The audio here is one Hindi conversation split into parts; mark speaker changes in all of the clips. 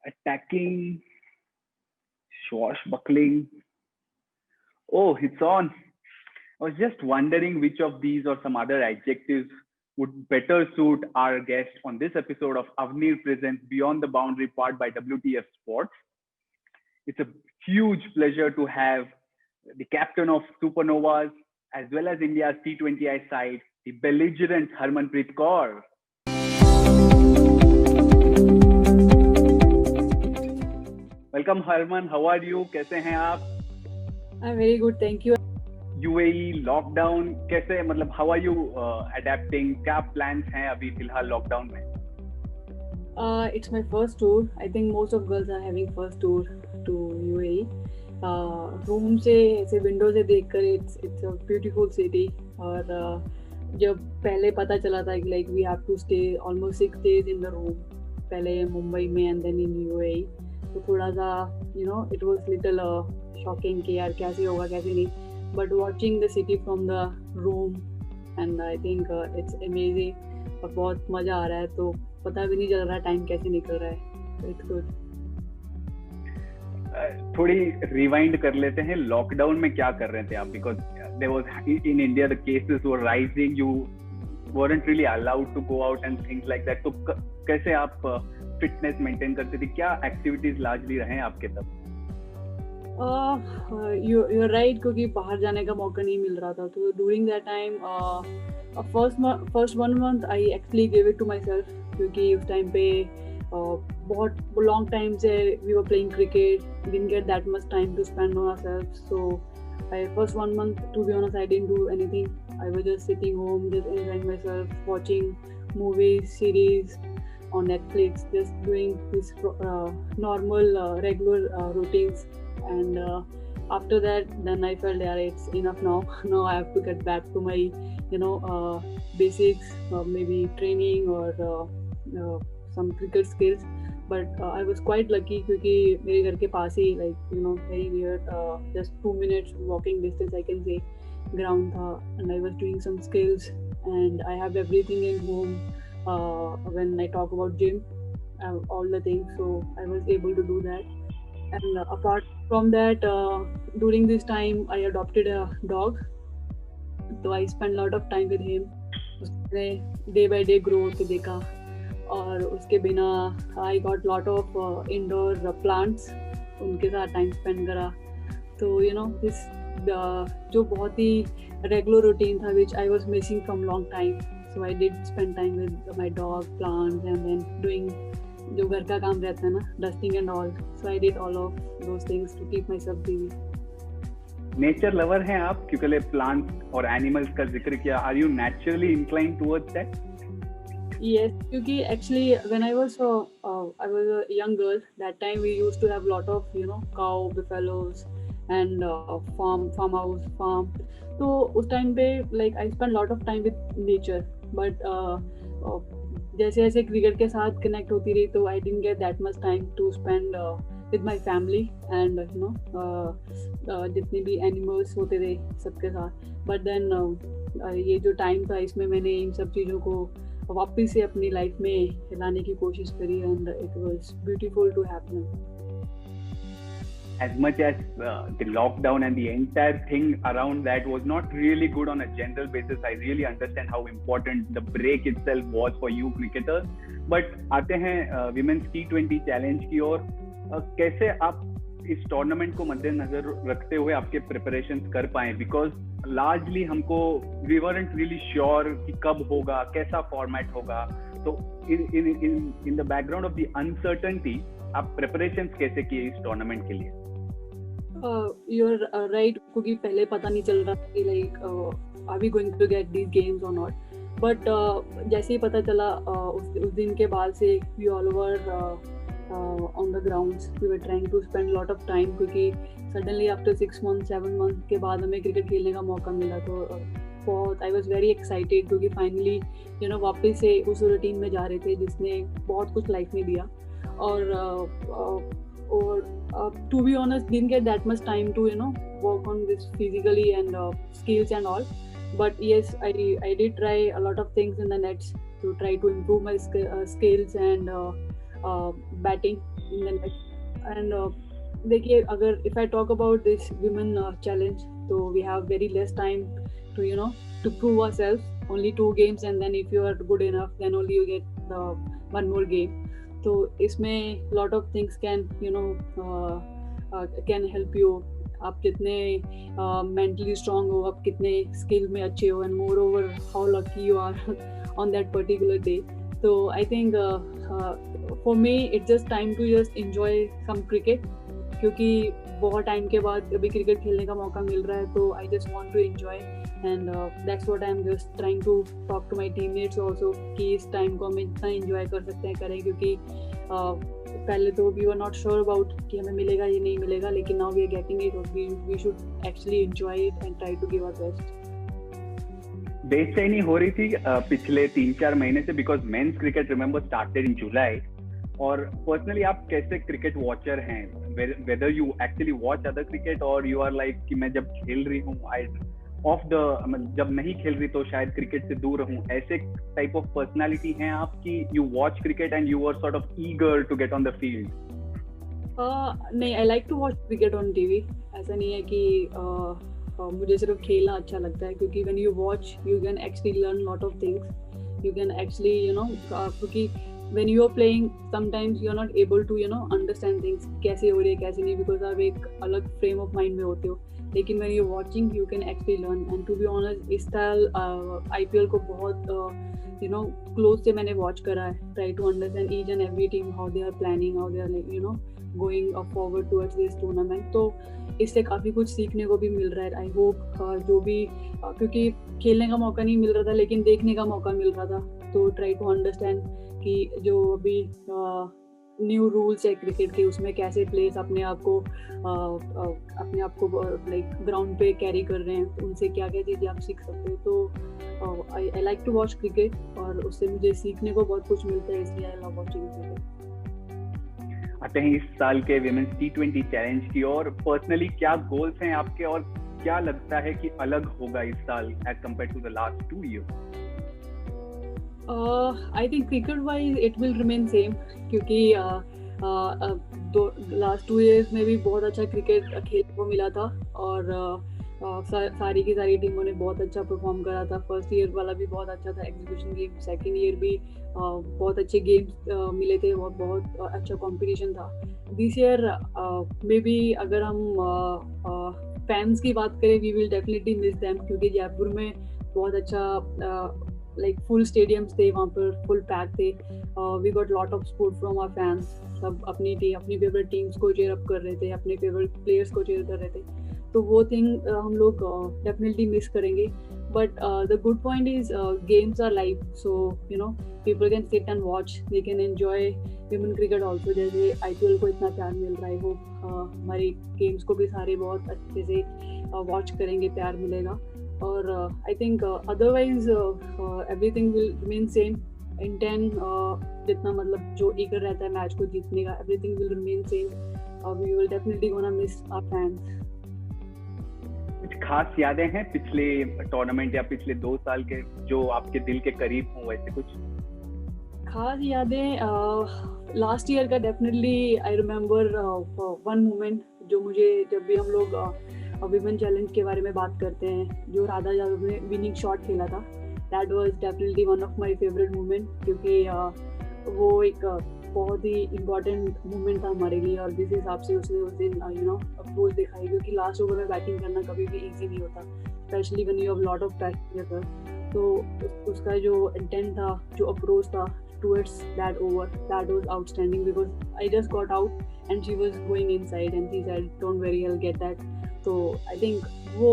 Speaker 1: attacking, swashbuckling. Oh, it's on. I was just wondering which of these or some other adjectives would better suit our guest on this episode of Avnir Presents Beyond the Boundary part by WTF Sports. It's a huge pleasure to have the captain of Supernovas as well as India's T20I side, the belligerent Harmanpreet Kaur. Welcome Harman, how are you, कैसे हैं आप?
Speaker 2: I'm very good, thank you.
Speaker 1: UAE lockdown कैसे, मतलब हाउ आर यू अडेप्टिंग, क्या प्लान्स हैं अभी फिलहाल लॉकडाउन में?
Speaker 2: It's my first tour. I think most of girls are having first tour to UAE. Room से ऐसे विंडो से देखकर it's a beautiful city. और जब पहले पता चला था कि like we have to stay almost 6 days in the room, पहले मुंबई में and then in UAE, तो थोड़ा सा it was little shocking कि यार कैसे होगा कैसे नहीं. But watching the city from the room and I think it's amazing और बहुत मज़ा आ रहा है, तो पता भी नहीं चल रहा टाइम कैसे निकल रहा है. So it's good.
Speaker 1: थोड़ी रिवाइंड कर लेते हैं, लॉकडाउन में क्या कर रहे थे आप? Because there was in India the cases were rising, you weren't really allowed to go out and things like that. तो कैसे आप फिटनेस मेंटेन करते थे? क्या एक्टिविटीज लार्जली रहे आपके तब?
Speaker 2: You're right, क्योंकि बाहर जाने का मौका नहीं मिल रहा था. तो during that time first 1 month I actually gave it to myself, क्योंकि उस टाइम पे बहुत long time से we were playing cricket, didn't get that much time to spend on ourselves. So first 1 month, to be honest, I didn't do anything. I was just sitting home, just enjoying myself, watching movies, series on Netflix, just doing this normal, regular routines. And after that, then I felt, yeah, it's enough now. Now I have to get back to my, basics, maybe training or some cricket skills. But I was quite lucky क्योंकि मेरे घर के पास ही very near, just 2 minutes walking distance I can say, ground था, and I was doing some skills and I have everything in home. When I talk about gym, I have all the things, so I was able to do that. And apart from that, during this time I adopted a dog, so I spent a lot of time with him. उसने day by day grow होते देखा, और उसके बिना I got lot of indoor plants, उनके साथ टाइम स्पेंड करा. तो दिस जो बहुत ही रेगुलर रूटीन था which I was missing from long time. So I did spend time with my dog, plants and then doing जो घर का काम रहता है ना, dusting and all. So I did all of those things to keep myself busy.
Speaker 1: Nature lover हैं आप, क्योंकि प्लांट्स और एनिमल्स का जिक्र किया. Are you naturally inclined towards that?
Speaker 2: Yes, क्योंकि actually when I was a young girl, that time we used to have lot of cow, buffaloes and farm. तो उस time पे like I spent lot of time with nature, but जैसे जैसे क्रिकेट के साथ कनेक्ट होती रही, तो I didn't get that much time to spend with my family and जितने भी animals होते थे सबके साथ. But then ये जो टाइम था, इसमें मैंने इन सब चीज़ों को वापस से अपनी लाइफ में लाने की कोशिश करी, and it was beautiful to happen.
Speaker 1: As much as the lockdown and the entire thing around that was not really good on a general basis, I really understand how important the break itself was for you cricketers. But आते हैं Women's T20 Challenge की ओर. कैसे आप इस टूर्नामेंट को मद्देनजर रखते हुए आपके प्रिपरेशंस कर पाए? बिकॉज लार्जली हमको वी वरंट रियली श्योर कि कब होगा, कैसा फॉर्मेट होगा. तो in the background of the uncertainty आप प्रिपरेशंस कैसे किए इस टूर्नामेंट के लिए?
Speaker 2: You're right, क्योंकि पहले पता नहीं चल रहा कि like are we going to get these games or not. But जैसे ही पता चला उस दिन के बाद से we all were on the grounds, we were trying to spend a lot of time, क्योंकि suddenly after 6 months 7 months के बाद हमें क्रिकेट खेलने का मौका मिला. तो बहुत I was very excited, क्योंकि finally वापस से उस रूटीन में जा रहे थे जिसने बहुत कुछ लाइफ में दिया. और to be honest, didn't get that much time to work on this physically and skills and all. But yes, I did try a lot of things in the nets to try to improve my skills and batting in the net and देखिए अगर if I talk about this women challenge, so we have very less time to to prove ourselves. Only 2 games, and then if you are good enough, then only you get one more game. तो इसमें lot of things can can help you. आप कितने mentally strong हो, आप कितने skill में अच्छे हो, and moreover how lucky you are on that particular day. So I think for me it's just time to just enjoy some cricket, क्योंकि बहुत टाइम के बाद अभी क्रिकेट खेलने का मौका मिल रहा है, तो I just want to enjoy and that's what I am just trying to talk to my teammates also कि इस टाइम को हम इतना एंजॉय कर सकते हैं करें, क्योंकि पहले तो we were not sure about कि हमें मिलेगा या नहीं मिलेगा, लेकिन now we are getting it और we should actually enjoy it and try to give our best.
Speaker 1: बेचैनी हो रही थी पिछले 3-4 महीने से, because men's cricket remember started in July. और पर्सनली आप कैसे क्रिकेट वॉचर हैं, whether you actually watch other cricket और यू आर लाइक कि मैं जब खेल रही हूँ आई ऑफ द, जब नहीं खेल रही तो शायद क्रिकेट से दूर रहूँ, ऐसे टाइप ऑफ पर्सनालिटी हैं आप कि you watch cricket and you are sort of eager to get on the field?
Speaker 2: नहीं, I like to watch cricket on TV. ऐसा नहीं है कि मुझे सिर्फ खेलना अच्छा लगता है, क्योंकि when you watch you can actually learn lot of things, you can actually क्योंकि when you are playing sometimes you are not able to understand things कैसे हो रही है कैसे नहीं, because आप एक अलग frame of mind में होते हो, लेकिन when you're watching you can actually learn. And to be honest इस साल IPL को बहुत close से मैंने watch करा है, try to understand each and every team, how they are planning, how they are like going forward towards this tournament. तो इससे काफ़ी कुछ सीखने को भी मिल रहा है। आई होप जो भी क्योंकि खेलने का मौका नहीं मिल रहा था लेकिन देखने का मौका मिल रहा था, तो ट्राई टू अंडरस्टैंड कि जो अभी न्यू रूल्स है क्रिकेट के, उसमें कैसे प्लेयर्स अपने आप को लाइक ग्राउंड पे कैरी कर रहे हैं, तो उनसे क्या क्या चीज़ें आप सीख सकते हो। तो I like to watch cricket और उससे मुझे सीखने को बहुत कुछ मिलता है, इसलिए आई लव वॉचिंग क्रिकेट।
Speaker 1: आते हैं इस साल के विमेंस T20 चैलेंज की और पर्सनली क्या गोल्स हैं आपके और क्या लगता है कि अलग होगा इस साल as compare to the last 2 years?
Speaker 2: I think cricket wise it will remain same, क्योंकि लास्ट 2 years में भी बहुत अच्छा क्रिकेट खेलने को मिला था और सारी की सारी टीमों ने बहुत अच्छा परफॉर्म करा था। फर्स्ट ईयर वाला भी बहुत अच्छा था एग्जीबिशन गेम, सेकंड ईयर भी बहुत अच्छे गेम्स मिले थे और बहुत अच्छा कंपटीशन था। दिस ईयर मे बी अगर हम फैंस की बात करें we will definitely miss them, क्योंकि जयपुर में बहुत अच्छा लाइक फुल स्टेडियम्स थे, वहाँ पर फुल पैक थे। We got lot of support from our fans, सब अपनी फेवरेट टीम्स को चीयर अप कर रहे थे, अपने फेवरेट प्लेयर्स को चीयर कर रहे थे, तो वो थिंग हम लोग डेफिनेटली मिस करेंगे। But the good point is games are live, so people can sit and watch, they can enjoy women cricket also. जैसे IPL को इतना प्यार मिल रहा है, वो हमारे गेम्स को भी सारे बहुत अच्छे से वॉच करेंगे, प्यार मिलेगा। और I think otherwise everything will remain same. Intent जितना मतलब जो ईगर रहता है मैच को जीतने का, everything will remain same. We will definitely gonna miss our fans.
Speaker 1: कुछ खास यादें हैं पिछले टूर्नामेंट या पिछले 2 साल के जो आपके दिल के करीब हो, वैसे कुछ
Speaker 2: खास यादें? लास्ट ईयर का definitely I remember one moment जो मुझे, जब भी हम लोग विमेन चैलेंज के बारे में बात करते हैं, जो राधा यादव ने विनिंग शॉट खेला था, that was definitely one of my favourite moment, क्योंकि वो एक बहुत ही इम्पॉर्टेंट मोमेंट था हमारे लिए। और जिस हिसाब से उसने उस दिन अप्रोच दिखाई, क्योंकि लास्ट ओवर में बैटिंग करना कभी भी ईजी नहीं होता, specially when you have lot of pressure. तो उसका जो इंटेंट था, जो अप्रोच था towards that over, that was outstanding, because I just got out and she was going inside and she said don't worry I'll get that. So I think वो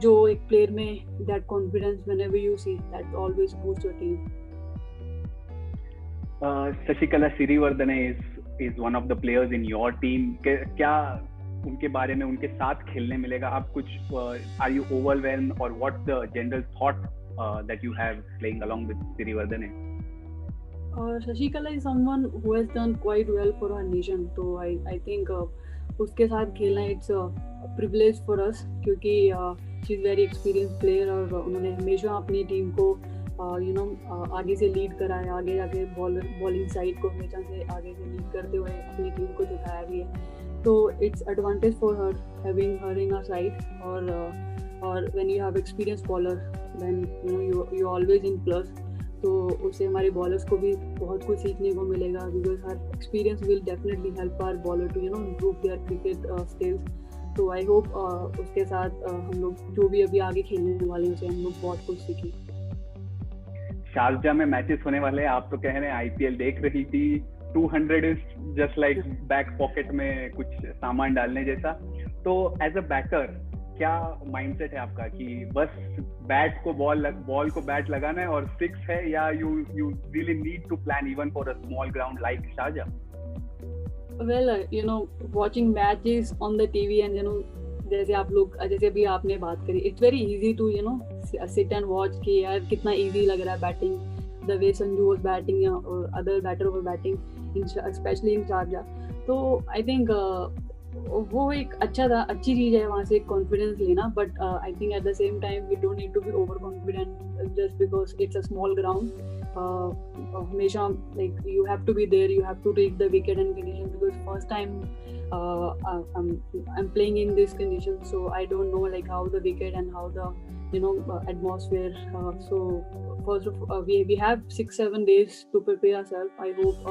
Speaker 2: जो एक player में that confidence whenever you see that always boosts your team.
Speaker 1: Shashikala Siriwardene is one of the players in your team. क्या उनके बारे में, उनके साथ खेलने मिलेगा आप कुछ? Are you overwhelmed or what's the general thought that you have playing along with Siriwardene?
Speaker 2: Shashikala is someone who has done quite well for our nation, so I think उसके साथ खेलना it's a privilege for us, क्योंकि she is very experienced player और उन्होंने हमेशा अपनी टीम को आगे से लीड कराया, आगे जाके बॉलिंग साइड को हमेशा से आगे से लीड करते हुए अपनी टीम को दिखाया भी है। तो it's advantage for her having her in our side. और when you have experience bowler then you always in plus. तो उससे हमारे बॉलर्स को भी बहुत कुछ सीखने को मिलेगा, बिकॉज हर experience will definitely help our bowler to improve their cricket skills. तो आई होप उसके साथ हम लोग जो भी अभी आगे खेलने वाले हैं उसे हम लोग बहुत कुछ सीखें।
Speaker 1: शारजा में मैचेस होने वाले हैं, आप तो कह रहे हैं आईपीएल देख रही थी, 200 is just like back pocket में कुछ सामान डालने जैसा। तो एज अ बैटर क्या माइंडसेट है आपका कि बस बैट को बॉल को बैट लगाना है और फिक्स है, या you really need to plan even for a small ground like Sharjah?
Speaker 2: Well, watching matches on the TV and जैसे आप लोग जैसे अभी आपने बात करी, it's very easy to sit and watch कि यार कितना इजी लग रहा है batting, the way Sanju was batting और other batter were batting specially in Sharjah. तो आई थिंक वो एक अच्छी चीज है वहाँ से कॉन्फिडेंस लेना। But I think at the same time we don't need to be over confident just because it's a small ground. हमेशा like you have to be there, you have to read the wicket and conditions, because first time I'm playing in this condition, so I don't know like how the wicket and how the atmosphere. So first we have 6-7 days to prepare ourselves. I hope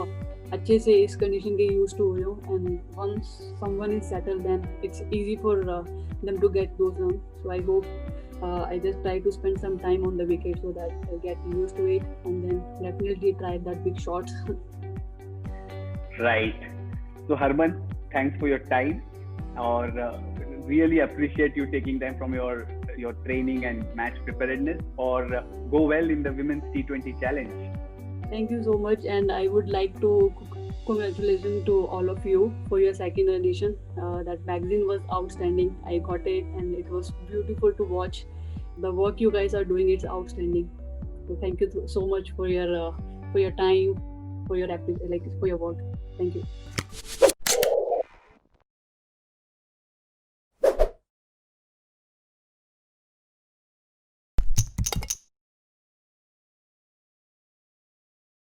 Speaker 2: अच्छे से इस condition के used to and once someone is settled then it's easy for them to get those runs. So I hope I just try to spend some time on the wicket so that I get used to it and then definitely try that big shot.
Speaker 1: Right. So Harman, thanks for your time, or really appreciate you taking time from your training and match preparedness, or go well in the Women's T20 Challenge.
Speaker 2: Thank you so much, and I would like to congratulations to all of you for your second edition. That magazine was outstanding. I got it and it was beautiful to watch. The work you guys are doing is outstanding. So thank you so much for your time, for your work. Thank you.